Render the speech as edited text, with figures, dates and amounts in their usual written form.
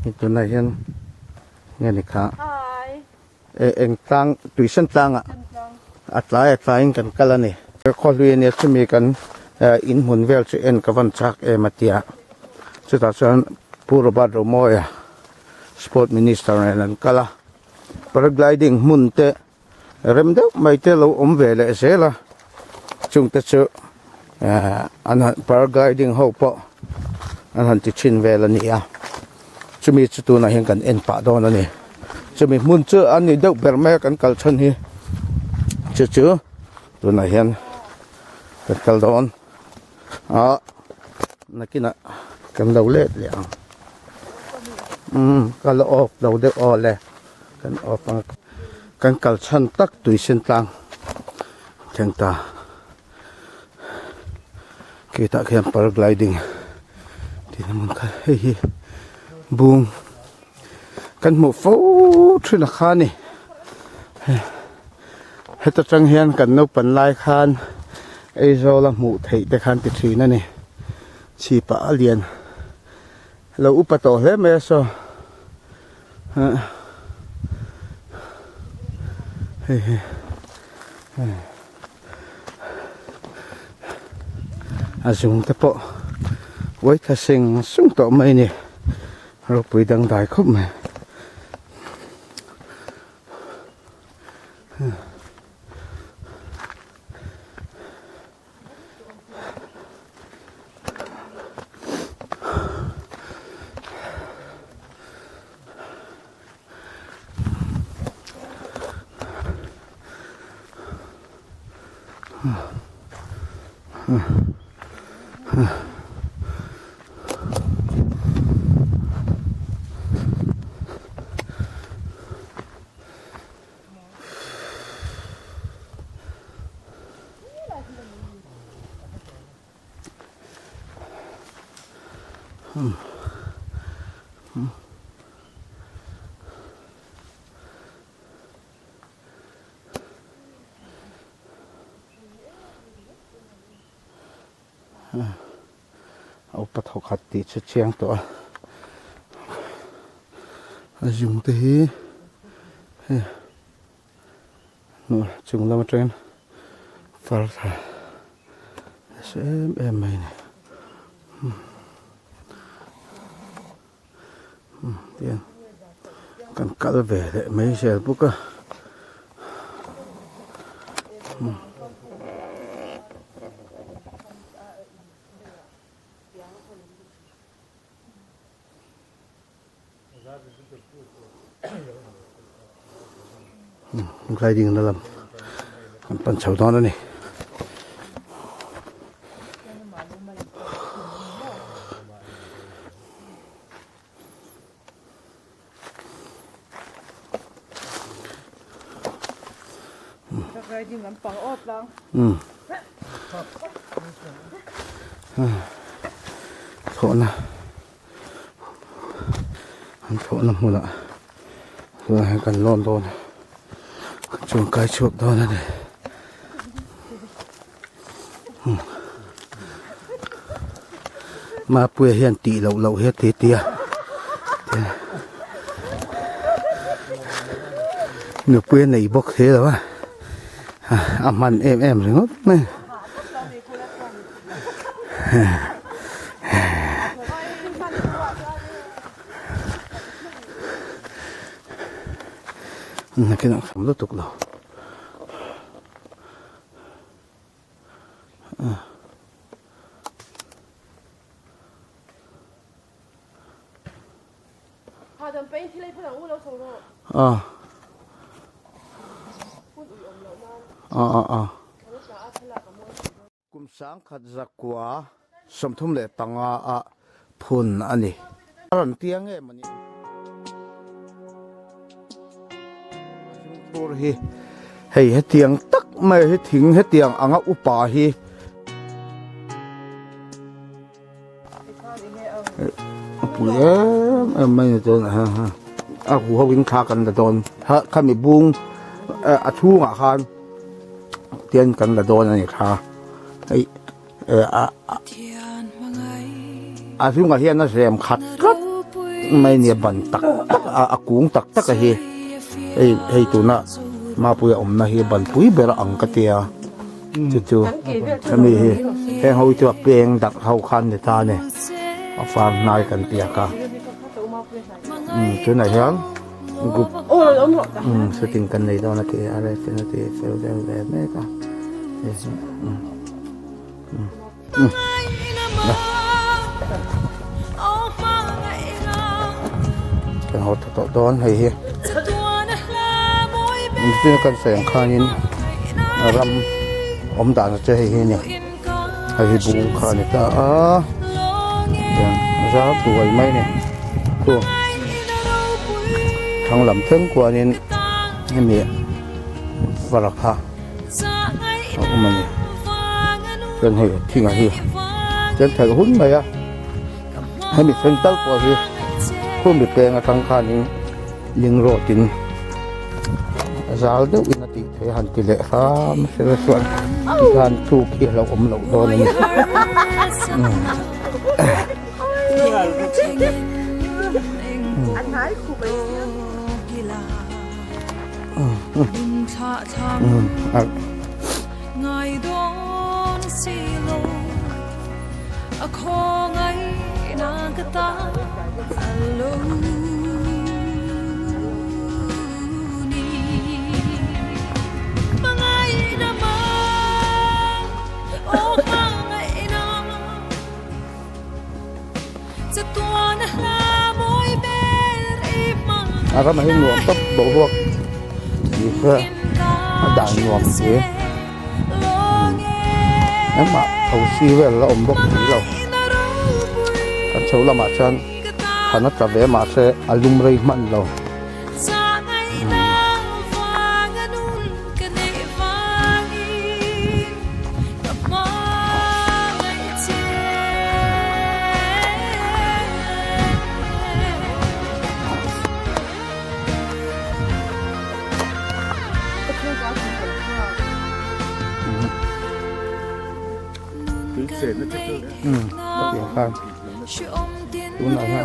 นี่ตัวไหนเห็นเงี้ยนี่ค่ะเอ็งตั้งตุยเส้นตั้งอ่ะอัตรากันกันละนี่ข้อลุยเนี่ยจะมีกันอินหุ่นเวลจะเอ็นกับวันชักมาเตียสุดท้ายผู้รับบาดรมอยสปอร์ตมินิสเตอร์นั่นก็ละพาราไกลดิ้งมุนเตะเริ่มเด็กไม่เตะเราเวลเสียละจุงเตะเจออันนั้นพาราไกลดิ้งเขาปะอันนั้นติดชินเวลนี่อ่ะจะมีจุดตัวไหนเห็นกันเอ็นป่าดอนนี่จะมีมุนเจออันนี้เด็กเบอร์แม่กันกัลชันนี่เจอตัวไหนเห็นกันกัลดอนนักกินอ่ะกันเราเล็ดเลยกันเราออกเราเด็กออกเลยกันออกกันกัลชันตักตุยเส้นต่างเช่นตาkita kian paragliding di naman ka buong kan mo fo trina khani heta chang hian kan no pan lai khan ei zo la mu thei te khan ti thina ni chi pa alian lo upa to he me so dùng thế bộ với thà sinh sung tổ mây nè rồi bụi đằng đại khúc màเอาปะทอขัดติดเชียงตัวdùng thế nó chúng là một trên phật em mày này tiền cần cắt về để mấy xe bút cơ cái gì nó làm phần sầu to nữa này cái gì ngắm bằng ớt lắm thổ nè thổ nằm một ạ rồi cần lon thôi chuồng cái chuột đó này mà bùi hiền tỷ lậu hết thế tia nửa bùi này bốc thế rồi à mặn em rồi ngót này cái nào không tiếp tục đâu cùng sáng khát giặc quá sầm thum lệ tanga phun anh đi lần tiếng em mà hi hay hết tiếng tắc mày hết thính hết tiếng ăn ốc upa hi bùi em mày cho nè ha hú hậu in khá cần là đòn ha khá mi buông thu ngã khan tiền cần là đòn này khá ấy อาซุงอาเฮียนนะเสียมขัดครับไม่เนี่ยบันตักอากุงตักตักเฮไอตัวน่ะมาปุยอมนะเฮบันปุยเบระอังกะเตียจู่ๆจะมีเฮเขาจะเปลี่ยนดักเขาคันในตาเนี่ยฟังนายกันเตียกะจุดไหนฮะกุบสติงกันในตอนนั้นที่อะไรเซนที่เซลล์แบบนี้ก็เป็นหัวตะตอนให้เฮมันจะกันแสงข้านินรำอมด่านจะให้เฮเนี่ยให้บุ้งข้าเนี่ยก็อย่างจะตัวไหมเนี่ยตัวทางลำเทิงกว่านี้ให้มีวราคาเอามาเนี่ยจนให้ทิ้งอะไรจนถ่ายหุ้นไปอ่ะให้มีเส้นเต้ากว่าที่คู่มีเปลงทางข้านี้ยิงโรตินสาวเด็กอินติเทหันติเลครับเสือส่วนการถูกที่เราอมเราโดนนี่อันไหนคู่ไปngày đón xì lô khó ngày nàng cái ta lâu ni mà ngày đã mà ô mà ngày nàoจะตัวน่ะmôi bên im mà ก็มาให้หนวมต๊บโบพวกดีเพื่อด่างหนวมเสียนั่นมาเอาซีเวลแล้วอมบกสีเรากันเช้าละมาชันพนักจะเวมาเสอลุมไรมันเราเสียงข้างดูหน่อยฮะ